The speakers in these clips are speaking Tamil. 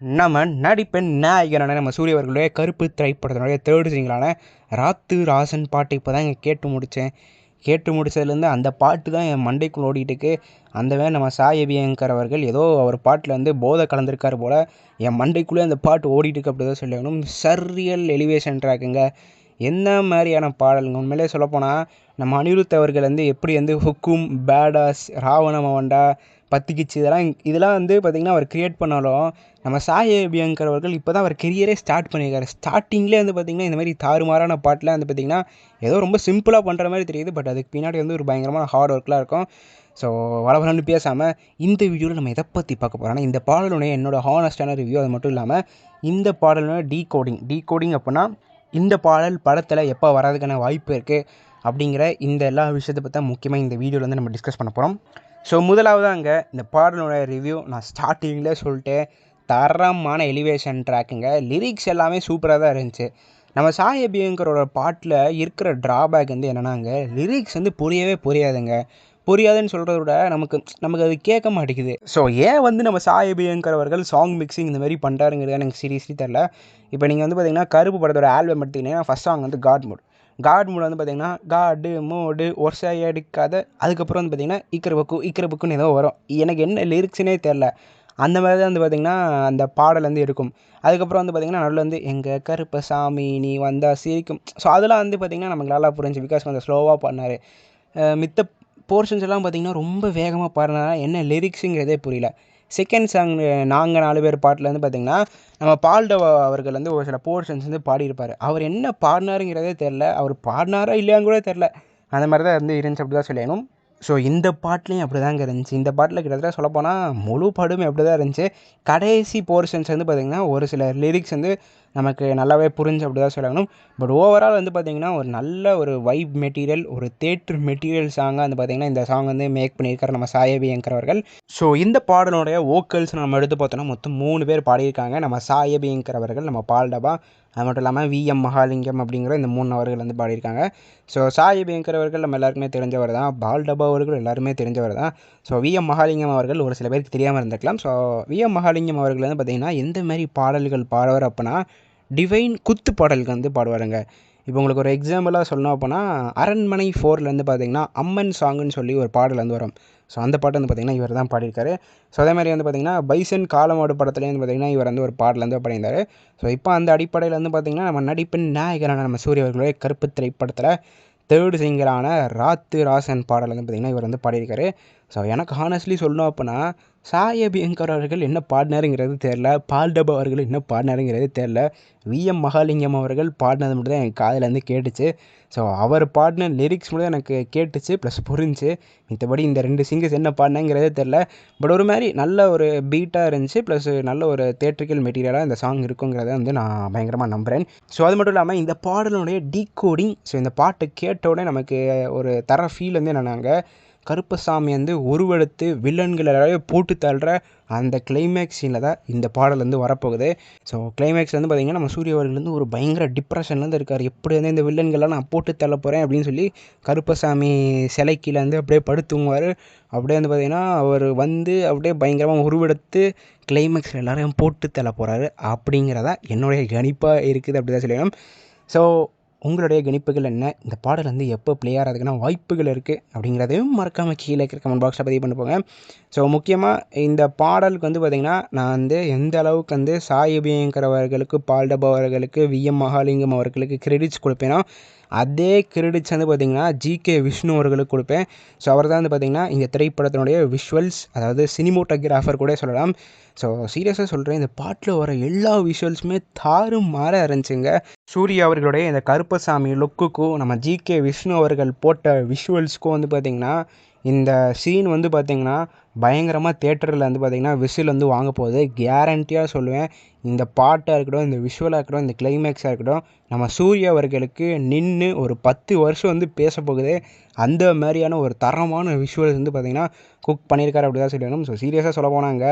நம்ம நடிப்பெண் நாயகனான நம்ம சூரிய அவர்களுடைய கருப்பு திரைப்படத்தினுடைய தேர்ட் சிங்கலான ராத்து ராசன் பாட்டு இப்போ தான் இங்கே கேட்டு முடிச்சதுலேருந்து அந்த பாட்டு தான் என் மண்டைக்குள்ள ஓடிட்டு இருக்கு. அந்த வேலை நம்ம சாய் அபியங்கர் அவர்கள் ஏதோ அவர் பாட்டில் வந்து போதை கலந்துருக்கார் போல். என் மண்டைக்குள்ளே அந்த பாட்டு ஓடிட்டு இருக்கு அப்படி தான் சொல்லணும். சர்ரியல் எலிவேஷன் ட்ராக்குங்க. என்ன மாதிரியான பாடலுங்க உண்மையிலே சொல்லப்போனால் நம்ம அனிருத் அவர்கள் வந்து எப்படி வந்து ஹுக்கும் பேடாஸ் ராவண மவண்டா பத்திக்கிச்சு இதெல்லாம் வந்து பார்த்திங்கன்னா அவர் க்ரியேட் பண்ணாலும் நம்ம சாய் அபியங்கர் அவர்கள் இப்போ தான் அவர் கெரியரே ஸ்டார்ட் பண்ணியிருக்காரு. ஸ்டார்டிங்லேயே வந்து பார்த்திங்கன்னா இந்த மாதிரி தாறுமாறான பாட்டில் வந்து பார்த்திங்கன்னா ஏதோ ரொம்ப சிம்பிளாக பண்ணுற மாதிரி தெரியுது. பட் அதுக்கு பின்னாடி வந்து ஒரு பயங்கரமான ஹார்ட் ஒர்க்லாம் இருக்கும். ஸோ வளவலன்னு பேசாமல் இந்த வீடியோவில் நம்ம எதை பற்றி பார்க்க போகிறோன்னா இந்த பாடலுடைய என்னோடய ஹானஸ்டான ரிவ்யூ. அது மட்டும் இல்லாமல் இந்த பாடலுடைய டீகோடிங் அப்படின்னா இந்த பாடல் படத்தில் எப்போ வர்றதுக்கான வாய்ப்பு இருக்குது அப்படிங்கிற இந்த எல்லா விஷயத்தை பற்றி தான் முக்கியமாக இந்த வீடியோவில் வந்து நம்ம டிஸ்கஸ் பண்ண போகிறோம். ஸோ முதலாவதாங்க இந்த பாடலோட ரிவ்யூ நான் ஸ்டார்டிங்கில் சொல்லிட்டு தரமான எலிவேஷன் ட்ராக்குங்க. லிரிக்ஸ் எல்லாமே சூப்பராக தான் இருந்துச்சு. நம்ம சாய் அபியங்கரோட பாட்டில் இருக்கிற ட்ராபேக் வந்து என்னென்னாங்க, லிரிக்ஸ் வந்து புரியாதுங்க. புரியாதுன்னு சொல்கிறத விட நமக்கு அது கேட்க மாட்டேங்குது. ஸோ ஏன் வந்து நம்ம சாய் அபியங்கர் அவர்கள் சாங் மிக்சிங் இந்த மாதிரி பண்ணுறாருங்கிறது எனக்கு சீரியஸ்லி தெரில. இப்போ நீங்கள் வந்து பார்த்திங்கன்னா கருப்பு படத்தோட ஆல்பம் எடுத்துக்கிட்டிங்கன்னா ஃபஸ்ட் சாங் வந்து காட் மூட் வந்து பார்த்திங்கன்னா காடு மோடு ஒர்ஷா எடுக்காத, அதுக்கப்புறம் வந்து பார்த்திங்கன்னா இக்கரபுக்குன்னு ஏதோ வரும். எனக்கு என்ன லிரிக்ஸ்னே தெரில. அந்த மாதிரி தான் வந்து பார்த்திங்கன்னா அந்த பாடல் வந்து இருக்கும். அதுக்கப்புறம் வந்து பார்த்திங்கன்னா நடுவில் வந்து எங்கள் கருப்பசாமி நீ வந்தால் சிரிக்கும். ஸோ அதெல்லாம் வந்து பார்த்திங்கன்னா நமக்கு நல்லா புரிஞ்சு. பிகாஸ் கொஞ்சம் ஸ்லோவாக பாடினார். மித்த போர்ஷன்ஸ் எல்லாம் பார்த்திங்கன்னா ரொம்ப வேகமாக பாடினாரா என்ன லிரிக்ஸுங்கிறதே புரியல. செகண்ட் சாங் நாங்கள் 4 பேர் பாட்டில் வந்து பார்த்திங்கன்னா நம்ம பால்டவா அவர்கள் வந்து ஒரு சில போர்ஷன்ஸ் வந்து பாடியிருப்பார். அவர் என்ன பாடினாருங்கிறதே தெரில. அவர் பாடினாரா இல்லையான்னு கூட தெரில. அந்த மாதிரி தான் வந்து இருந்துச்சு அப்படி தான் சொல்லணும். ஸோ இந்த பாட்டுலேயும் அப்படி தாங்க இருந்துச்சு. இந்த பாட்டில் கிட்டத்தட்ட சொல்லப்போனால் முழு பாடுமே அப்படி தான் இருந்துச்சு. கடைசி போர்ஷன்ஸ் வந்து பார்த்திங்கன்னா ஒரு சில லிரிக்ஸ் வந்து நமக்கு நல்லாவே புரிஞ்சு அப்படி தான் சொல்லணும். பட் ஓவரால் வந்து பார்த்திங்கன்னா ஒரு நல்ல ஒரு வைப் மெட்டீரியல், ஒரு தேட்டர் மெட்டீரியல் சாங்காக வந்து பார்த்திங்கன்னா இந்த சாங் வந்து மேக் பண்ணியிருக்காரு நம்ம சாய் அபியங்கர் அவர்கள். ஸோ இந்த பாடலுடைய வோக்கல்ஸ் நம்ம எடுத்து பார்த்தோன்னா மொத்தம் 3 பேர் பாடியிருக்காங்க. நம்ம சாய் அபியங்கர் அவர்கள், நம்ம பால்டபா, அது மட்டும் இல்லாமல் விஎம் மகாலிங்கம் அப்படிங்கிற இந்த 3 அவர்கள் வந்து பாடியிருக்காங்க. ஸோ சாய் அபியங்கர் அவர்கள் நம்ம எல்லாருக்குமே தெரிஞ்சவர் தான். பால்டபா அவர்கள் எல்லாருமே தெரிஞ்சவர் தான். ஸோ விஎம் மகாலிங்கம் அவர்கள் ஒரு சில பேருக்கு தெரியாமல் இருந்திருக்கலாம். ஸோ விஎம் மகாலிங்கம் அவர்கள் வந்து பார்த்திங்கன்னா எந்த மாதிரி பாடல்கள் பாடுவார் அப்படின்னா டிவைன் குத்து பாடல்கள் வந்து பாடுவாருங்க. இப்போ உங்களுக்கு ஒரு எக்ஸாம்பிளாக சொல்லணும் அப்படின்னா அரண்மனை 4லேருந்து பார்த்திங்கன்னா அம்மன் சாங்குன்னு சொல்லி ஒரு பாடல் வந்து வரும். ஸோ அந்த பாட்டு வந்து பார்த்திங்கன்னா இவர் தான் பாடியிருக்காரு. ஸோ அதே மாதிரி வந்து பார்த்திங்கன்னா பைசன் காலமாடு படத்துலேயே வந்து பார்த்திங்கன்னா இவர் வந்து ஒரு பாடல் வந்து பாடியிருந்தார். ஸோ இப்போ அந்த அடிப்படையில் வந்து பார்த்திங்கன்னா நம்ம நடிப்பின் நாயகரான நம்ம சூரிய அவர்களுடைய கருப்பு திரைப்படத்தில் தேர்ட் சிங்கரான ராத்து ராசன் பாடல் வந்து பார்த்திங்கன்னா இவர் வந்து பாடியிருக்காரு. ஸோ எனக்கு ஹானஸ்ட்லி சொல்லணும் அப்படின்னா சாய் அபியங்கர் அவர்கள் என்ன பாடினாருங்கிறது தெரில, பால்டபா அவர்கள் என்ன பாடினாருங்கிறது தெரில. விஎம் மகாலிங்கம் அவர்கள் பாடினது மட்டும் தான் எனக்கு காதில் வந்து கேட்டுச்சு. ஸோ அவர் பாடின லிரிக்ஸ் மட்டும் எனக்கு கேட்டுச்சு ப்ளஸ் புரிஞ்சு. மற்றபடி இந்த 2 சிங்கர்ஸ் என்ன பாடினாங்கிறதே தெரில. பட் ஒரு மாதிரி நல்ல ஒரு பீட்டாக இருந்துச்சு, ப்ளஸ் நல்ல ஒரு தேட்ரிக்கல் மெட்டீரியலாக இந்த சாங் இருக்குங்கிறத வந்து நான் பயங்கரமாக நம்புகிறேன். ஸோ அது மட்டும் இல்லாமல் இந்த பாடலுடைய டீகோடிங், ஸோ இந்த பாட்டு கேட்டோடனே நமக்கு ஒரு தர ஃபீல் வந்து என்னன்னாங்க, கருப்பசாமி வந்து உருவெடுத்து வில்லன்களை போட்டு தள்ளுற அந்த கிளைமேக்ஸ் சீனில் தான் இந்த பாடல் வந்து வரப்போகுது. ஸோ கிளைமேக்ஸ் வந்து பார்த்திங்கன்னா நம்ம சூரிய அவர்கள் வந்து ஒரு பயங்கர டிப்ரெஷன்லேருந்து இருக்கார். எப்படி வந்து இந்த வில்லன்கள்லாம் நான் போட்டு தள்ள போகிறேன் அப்படின்னு சொல்லி கருப்பசாமி சிலை கீழே வந்து அப்படியே படுத்துங்குவார். அப்படியே வந்து பார்த்திங்கன்னா அவர் வந்து அப்படியே பயங்கரமாக உருவெடுத்து கிளைமேக்ஸில் எல்லாரையும் போட்டு தள்ள போகிறாரு அப்படிங்கிறதா என்னுடைய கணிப்பாக இருக்குது அப்படி தான் சொல்லணும். ஸோ உங்களுடைய கணிப்புகள் என்ன? இந்த பாடல் வந்து எப்போ ப்ளே ஆகிறதுக்கான வாய்ப்புகள் இருக்குது அப்படிங்கிறதையும் மறக்காமல் கீழே இருக்கிற கமெண்ட் பாக்ஸில் பதிவு பண்ணி போங்க. ஸோ முக்கியமாக இந்த பாடலுக்கு வந்து பார்த்திங்கன்னா நான் வந்து எந்த அளவுக்கு வந்து சாய் அபியங்கர் அவர்களுக்கு, பால்டபா அவர்களுக்கு, விஎம் மகாலிங்கம் அவர்களுக்கு கிரெடிட்ஸ் கொடுப்பேனோ அதே கிரெடிட்ஸ் வந்து பார்த்திங்கன்னா ஜிகே விஷ்ணு அவர்களுக்கு கொடுப்பேன். ஸோ அவர் தான் வந்து பார்த்திங்கன்னா இந்த திரைப்படத்தினுடைய விஷுவல்ஸ், அதாவது சினிமோட்டோகிராஃபர் கூட சொல்லலாம். ஸோ சீரியஸாக சொல்கிறேன், இந்த பாட்டில் வர எல்லா விஷுவல்ஸுமே தாறுமாறாக இருந்துச்சுங்க. சூர்யா அவர்களுடைய இந்த கருப்பசாமி லுக்குக்கும் நம்ம ஜிகே விஷ்ணு அவர்கள் போட்ட விஷுவல்ஸுக்கும் வந்து பார்த்திங்கன்னா இந்த சீன் வந்து பார்த்திங்கன்னா பயங்கரமாக தேட்டரில் வந்து பார்த்திங்கன்னா விசில் வந்து வாங்க போகுது. கேரண்டியாக சொல்லுவேன். இந்த பாட்டாக இருக்கட்டும், இந்த விஷுவலாக இருக்கட்டும், இந்த கிளைமேக்ஸாக இருக்கட்டும், நம்ம சூர்யா அவர்களுக்கு நின்று ஒரு 10 வருஷம் வந்து பேச போகுது. அந்த மாதிரியான ஒரு தரமான விஷுவல்ஸ் வந்து பார்த்திங்கன்னா குக் பண்ணியிருக்காரு அப்படி தான் சொல்லணும். ஸோ சீரியஸாக சொல்ல போனாங்க,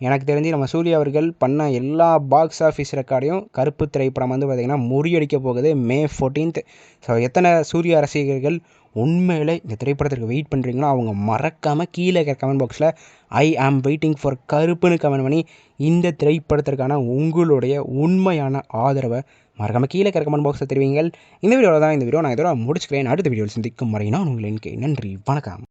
எனக்கு தெரிஞ்சு நம்ம சூர்யா அவர்கள் பண்ண எல்லா பாக்ஸ் ஆஃபீஸ் ரெக்கார்டையும் கருப்பு திரைப்படம் வந்து பார்த்திங்கன்னா முறியடிக்க போகுது May 14th. ஸோ எத்தனை சூர்யா ரசிகர்கள் உண்மையிலே இந்த திரைப்படத்திற்கு வெயிட் பண்ணுறீங்களோ அவங்க மறக்காமல் கீழே இருக்கிற கமெண்ட் பாக்ஸில் ஐ ஆம் வெயிட்டிங் ஃபார் கருப்புன்னு கமெண்ட் பண்ணி இந்த திரைப்படத்திற்கான உங்களுடைய உண்மையான ஆதரவை மறக்காமல் கீழே இருக்கிற கமெண்ட் பாக்ஸில் தெரிவிங்கள். இந்த வீடியோவில் தான் இந்த வீடியோ நான் இதோட முடிச்சுக்கிறேன். அடுத்த வீடியோவில் சந்திக்கும் வரை நான் உங்கள் என்கே. நன்றி, வணக்கம்.